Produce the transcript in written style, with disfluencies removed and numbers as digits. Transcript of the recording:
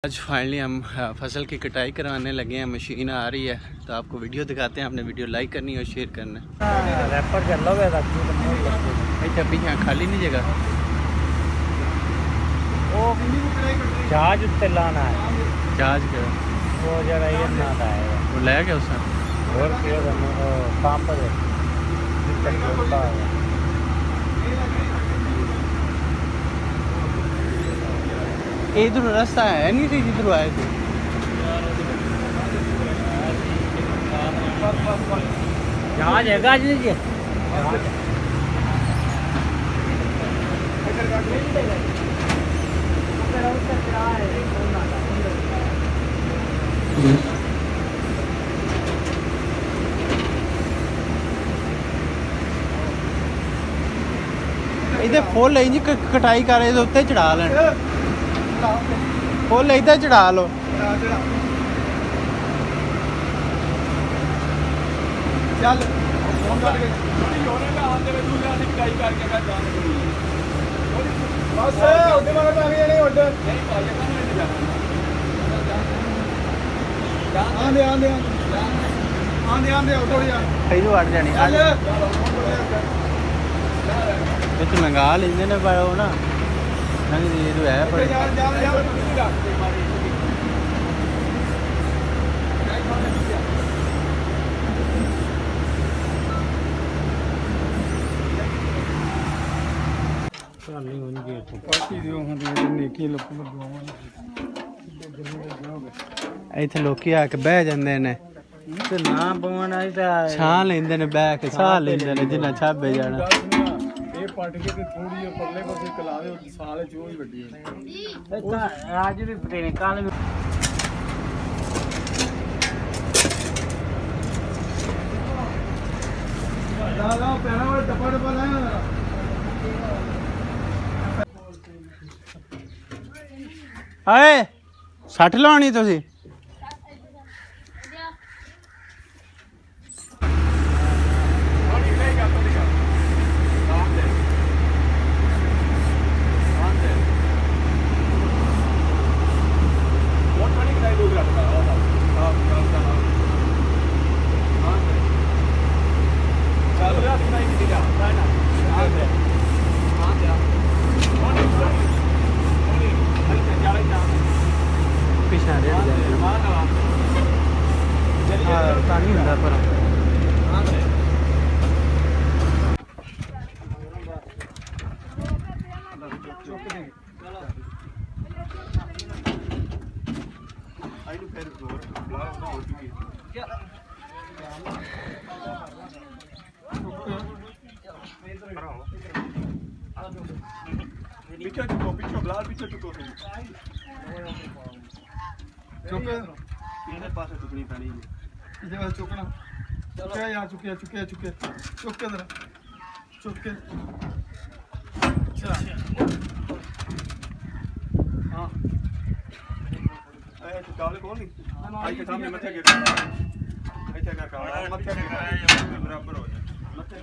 आज फाइनली हम फसल की कटाई करवाने लगे हैं। मशीन आ रही है तो आपको वीडियो दिखाते हैं। आपने वीडियो लाइक करनी है और शेयर करना है। पीछे खाली नहीं जगह जहाज उत्ते लाना है। जहाज के वो जरा ये ना आएगा वो ले गया उसने और पंप इधर रास्ता है नहीं थी जिधर आए थे। जहाज है गाज लीजिए इधर फुल इंज कटाई कर रहे उत्ते चढ़ा लें फुल इधर चढ़ा लो। चल अड़ जानी मंगा लेंगे ना पर वो ना ये तो है पर ਇੱਥੇ ਲੋਕੀ ਆ ਕੇ ਬਹਿ ਜਾਂਦੇ ਨੇ ਤੇ ਨਾ ਪਵਨ ਆਈ ਤਾਂ ਛਾਂ ਲੈਂਦੇ ਨੇ ਬਹਿ ਕੇ ਸਾਹ ਲੈਂਦੇ ਨੇ ਜਿੰਨਾ ਛਾਬੇ ਜਾਣਾ। ਇਹ ਪੱਟ ਕੇ ਤੇ ਥੋੜੀ ਜਿਹੀ ਪਰਲੇ ਪਾਸੇ ਕਲਾ ਦੇ ਸਾਲ ਚ ਉਹ ਹੀ ਵੱਡੀ ਹੈ। ਅੱਜ ਵੀ ਪਤੇ ਨੇ ਕੱਲ ਵੀ ਲਾ ਪੈਣਾ ਵਾਲਾ ਟੱਪਾ ਟੱਪਾ ਲਾਇਆ ਆਏ 60 ਲਾਉਣੀ ਤੁਸੀਂ नहीं होता पर पीछे चुको पीछे ब्लाल पीछे चुको चुक ਇਹਦੇ ਪਾਸੇ ਚੁਕਣੀ ਪੈਣੀ ਹੈ ਇਹਦੇ ਵਾਸਤੇ ਚੁਕਣਾ ਚੁੱਕਿਆ ਯਾਰ ਚੁੱਕਿਆ ਚੁੱਕਿਆ ਚੁੱਕਿਆ ਚੁੱਕ ਕੇ ਅੰਦਰ ਚੁੱਕ ਕੇ ਅੱਛਾ ਹਾਂ ਇਹ ਕਾਲੇ ਕੋਲ ਨਹੀਂ ਆਈ ਸਾਹਮਣੇ ਮੱਥੇ ਗਿਰ ਇੱਥੇ ਕਰ ਮੱਥੇ ਬਰਾਬਰ ਹੋ ਜਾ ਮੱਥੇ